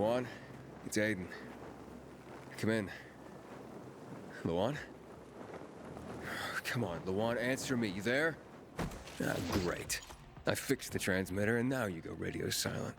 Luan, it's Aiden. Come in. Luan? Come on, Luan, answer me. You there? Ah, great. I fixed the transmitter, and now you go radio silent.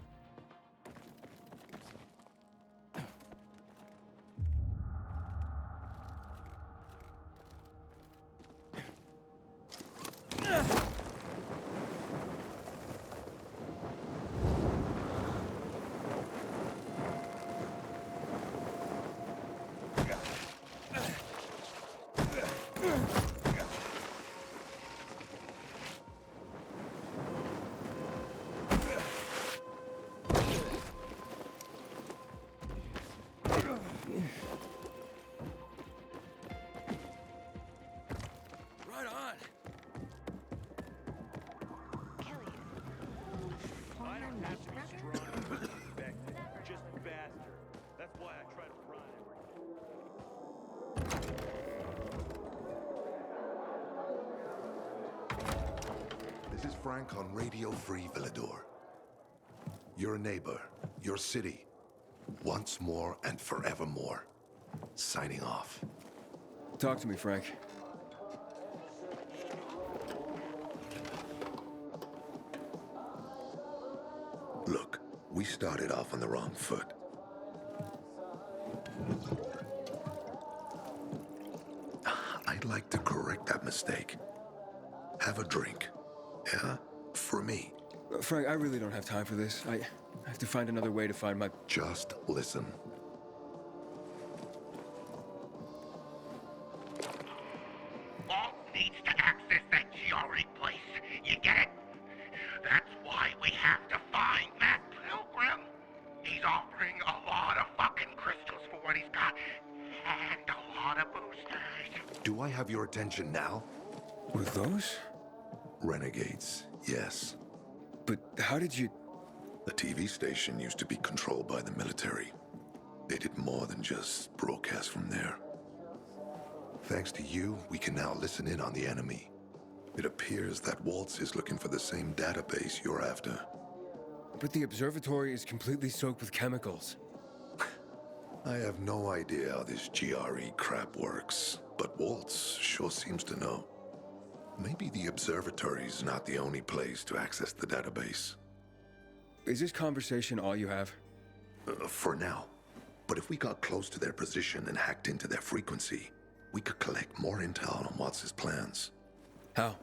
This is Frank on Radio Free Villador. Your neighbor, your city, once more and forevermore. Signing off. Talk to me, Frank. Look, we started off on the wrong foot. I'd like to correct that mistake. Have a drink. Yeah? For me. Frank, I really don't have time for this. I have to find another way to find my... Just listen. Walt needs to access that GRE place. You get it? That's why we have to find that pilgrim. He's offering a lot of fucking crystals for what he's got. And a lot of boosters. Do I have your attention now? With those? Renegades, yes. But how did you... The TV station used to be controlled by the military. They did more than just broadcast from there. Thanks to you, we can now listen in on the enemy. It appears that Waltz is looking for the same database you're after. But the observatory is completely soaked with chemicals. I have no idea how this GRE crap works, but Waltz sure seems to know. Maybe the observatory's not the only place to access the database. Is this conversation all you have? For now. But if we got close to their position and hacked into their frequency, we could collect more intel on Watts' plans. How?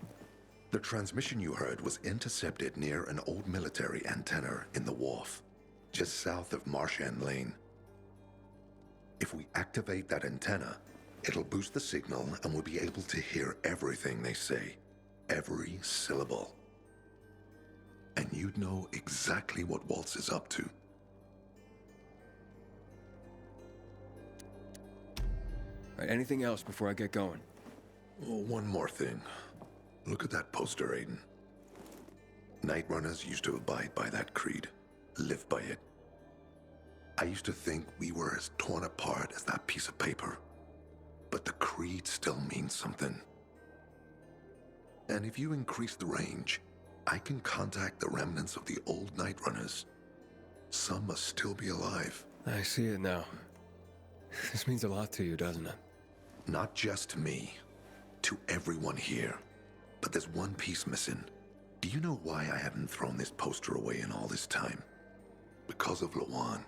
The transmission you heard was intercepted near an old military antenna in the wharf, just south of Marchand Lane. If we activate that antenna, it'll boost the signal and we'll be able to hear everything they say. Every syllable. And you'd know exactly what Waltz is up to. All right, anything else before I get going? Oh, one more thing. Look at that poster, Aiden. Nightrunners used to abide by that creed. Live by it. I used to think we were as torn apart as that piece of paper. But the creed still means something. And if you increase the range, I can contact the remnants of the old Nightrunners. Some must still be alive. I see it now. This means a lot to you, doesn't it? Not just to me. To everyone here. But there's one piece missing. Do you know why I haven't thrown this poster away in all this time? Because of Luan.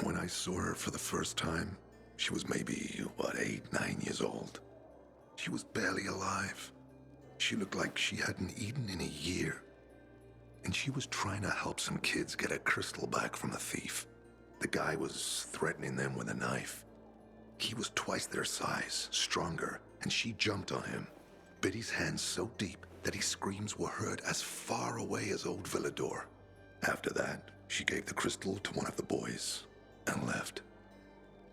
When I saw her for the first time, she was maybe, 8, 9 years old. She was barely alive. She looked like she hadn't eaten in a year. And she was trying to help some kids get a crystal back from a thief. The guy was threatening them with a knife. He was twice their size, stronger, and she jumped on him, bit his hands so deep that his screams were heard as far away as old Villador. After that, she gave the crystal to one of the boys and left.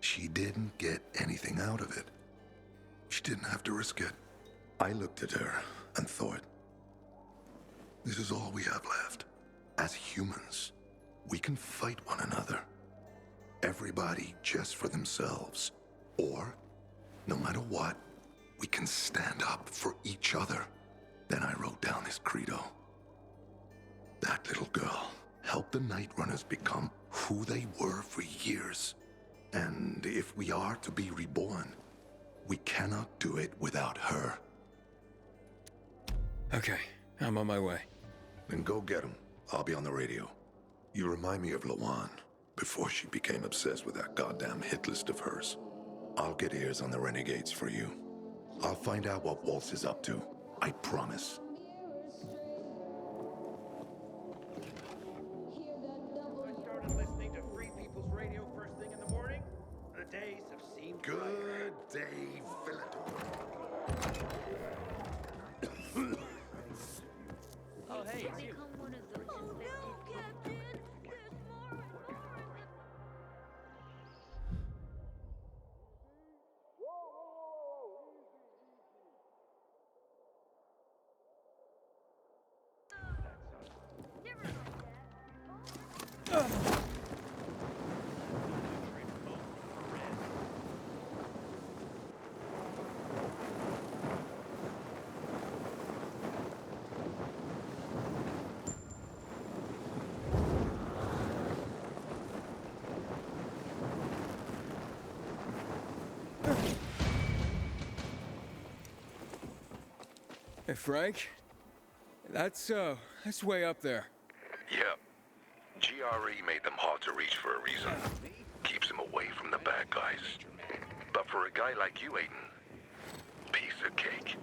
She didn't get anything out of it. She didn't have to risk it. I looked at her and thought, this is all we have left. As humans, we can fight one another. Everybody just for themselves. Or, no matter what, we can stand up for each other. Then I wrote down this credo. That little girl help the Nightrunners become who they were for years. And if we are to be reborn, we cannot do it without her. Okay, I'm on my way. Then go get him. I'll be on the radio. You remind me of Lawan, before she became obsessed with that goddamn hit list of hers. I'll get ears on the renegades for you. I'll find out what Waltz is up to. I promise. I started listening to Free People's Radio first thing in the morning. The days have seemed Good day, Villator. Oh, hey, it's you. Become one of those infected Captain! There's more and more! Never mind Hey, Frank? That's way up there. Yep. GRE made them hard to reach for a reason. Keeps them away from the bad guys. But for a guy like you, Aiden, piece of cake.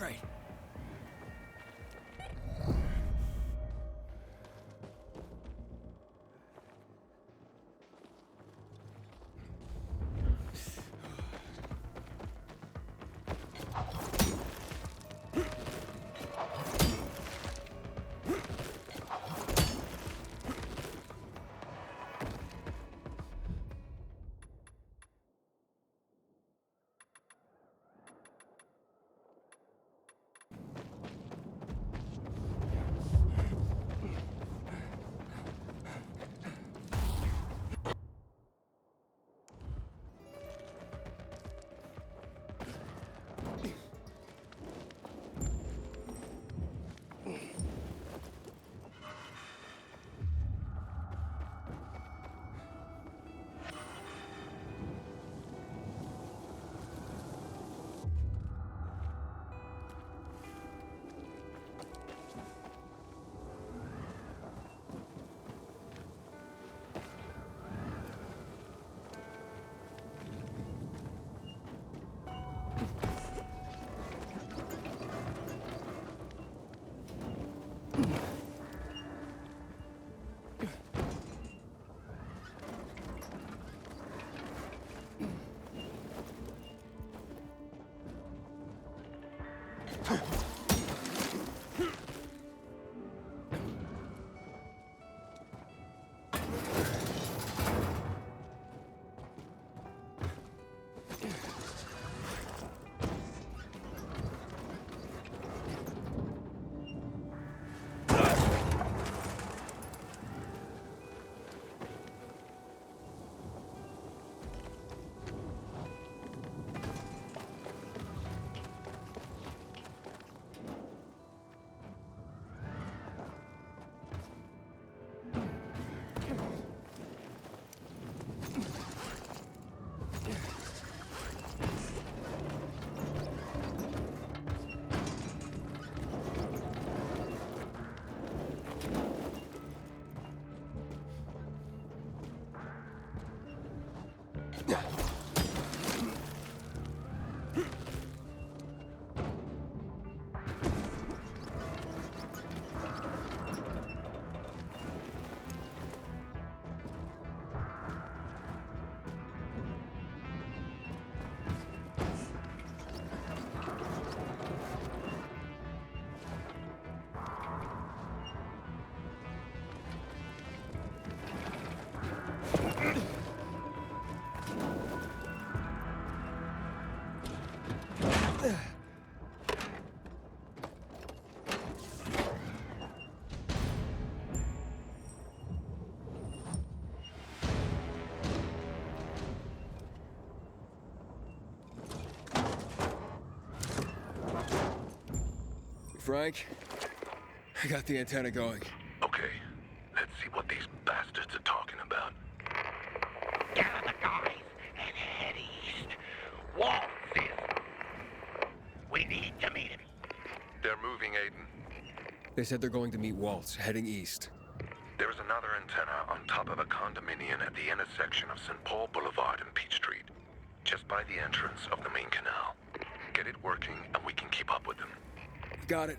Great. Frank, I got the antenna going. Okay, let's see what these bastards are talking about. Gather the guys and head east. Waltz is... We need to meet him. They're moving, Aiden. They said they're going to meet Waltz, heading east. There's another antenna on top of a condominium at the intersection of St. Paul Boulevard and Peach Street, just by the entrance of the main canal. Get it working and we can keep up with them. Got it.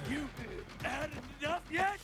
You had enough yet?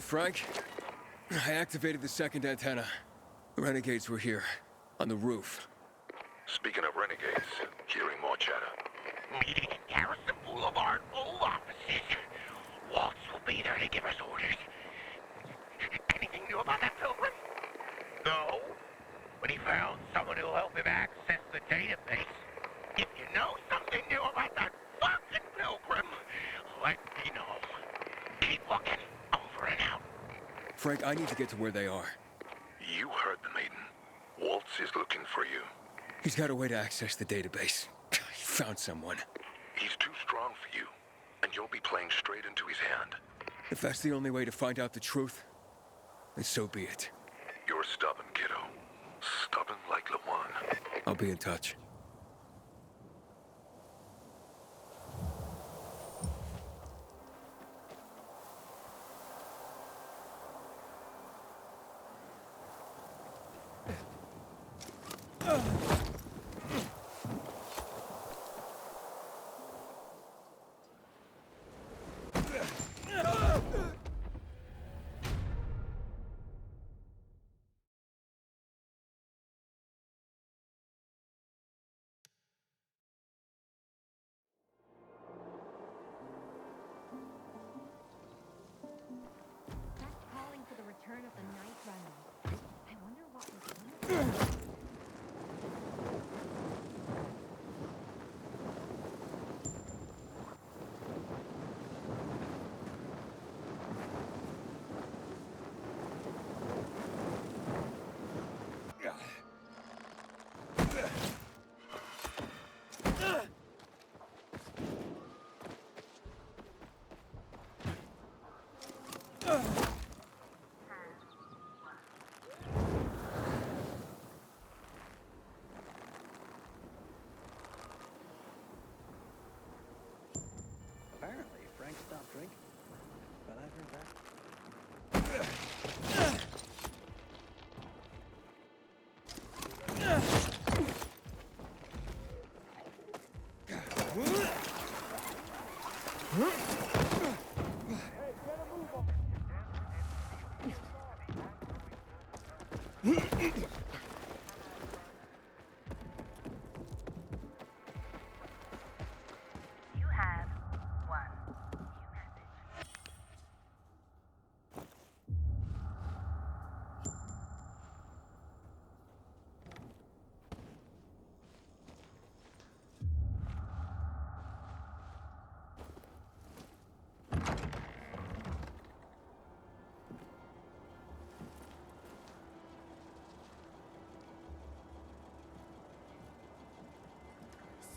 Frank, I activated the second antenna. Renegades were here, on the roof. Speaking of renegades, hearing more chatter. Meeting in Garrison Boulevard, old offices. Waltz will be there to give us orders. Anything new about that pilgrim? No. But he found someone who'll help him access the database. If you know something new about that fucking pilgrim, let me know. Keep looking. Over and out. Frank, I need to get to where they are. You heard the maiden. Waltz is looking for you. He's got a way to access the database. He found someone. He's too strong for you, and you'll be playing straight into his hand. If that's the only way to find out the truth, then so be it. You're stubborn, kiddo. Stubborn like Lawan. I'll be in touch. That's calling for the return of the Nightrunners. I wonder what was going on. Apparently, Frank stopped drinking. But I've heard that.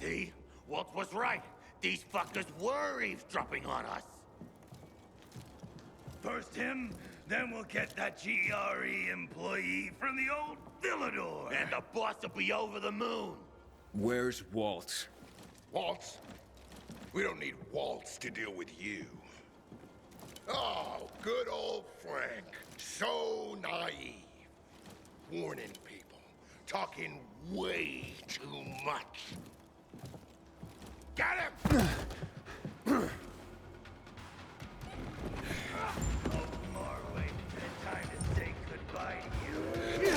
See? Walt was right. These fuckers were eavesdropping on us. First him, then we'll get that GRE employee from the old Villador. And the boss will be over the moon. Where's Walt? Waltz? We don't need Waltz to deal with you. Oh, good old Frank. So naive. Warning people. Talking way too much. Got him! Marway, time to say goodbye to you.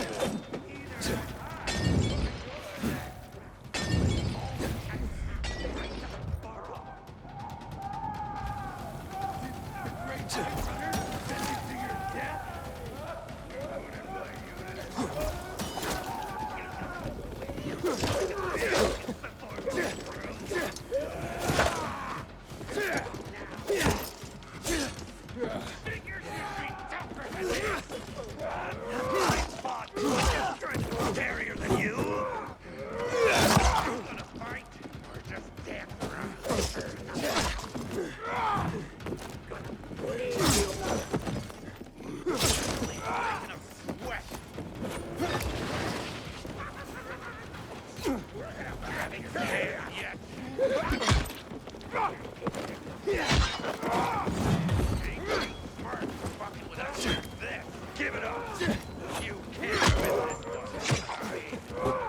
Scarier than you. Gonna fight or just dance around? Give it up. You can't win this one.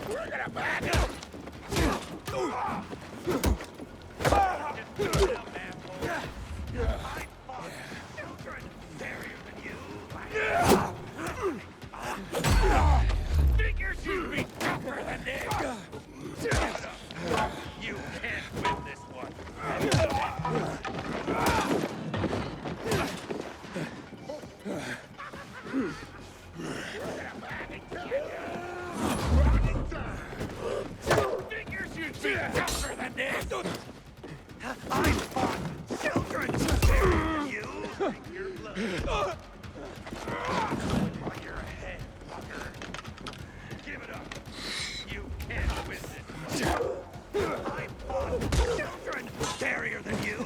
We're gonna back him! Figures you'd be tougher than this. You can't win this one. Figures you'd be tougher than this. I fought children than you. Your blood. On your head, fucker. Give it up. You can't win this one. I fought children scarier than you.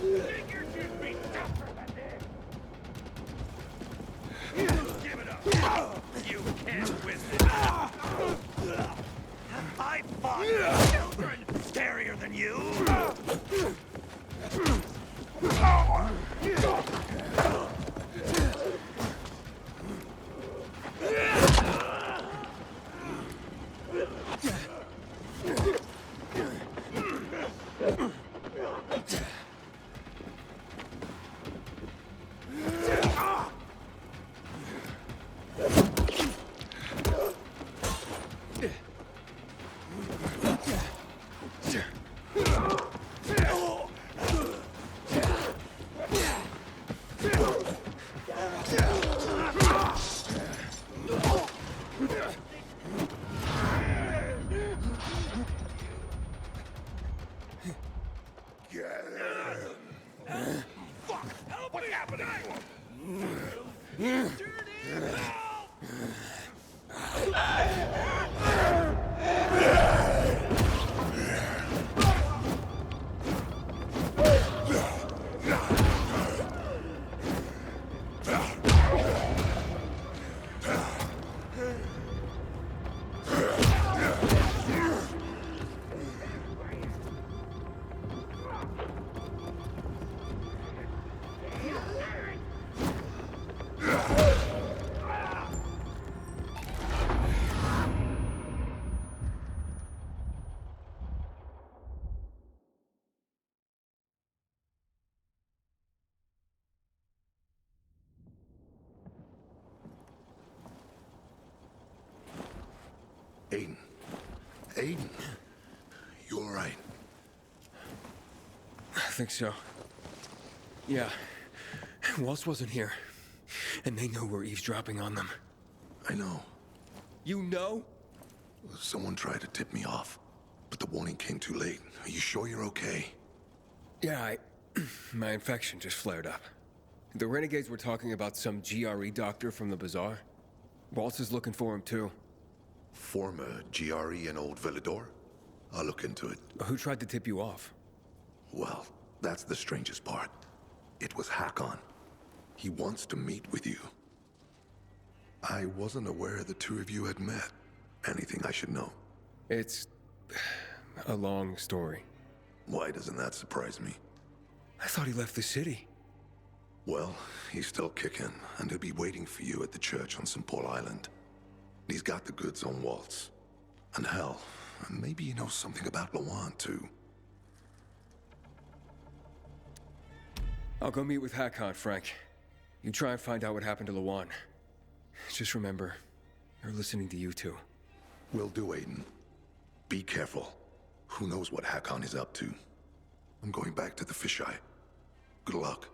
Figures you'd be tougher than this. Give it up. You can't win this. I fought children scarier than you. What's happening to him? Aiden. Aiden. You all right? I think so. Yeah. Waltz wasn't here. And they know we're eavesdropping on them. I know. You know? Someone tried to tip me off, but the warning came too late. Are you sure you're okay? Yeah, My infection just flared up. The renegades were talking about some GRE doctor from the bazaar. Waltz is looking for him too. Former GRE and Old Villador? I'll look into it. Who tried to tip you off? Well, that's the strangest part. It was Harran. He wants to meet with you. I wasn't aware the two of you had met. Anything I should know? It's a long story. Why doesn't that surprise me? I thought he left the city. Well, he's still kicking, and he'll be waiting for you at the church on St. Paul Island. He's got the goods on Waltz. And hell, maybe he knows something about Lawan, too. I'll go meet with Harran, Frank. You try and find out what happened to Lawan. Just remember, they're listening to you two. Will do, Aiden. Be careful. Who knows what Harran is up to? I'm going back to the fisheye. Good luck.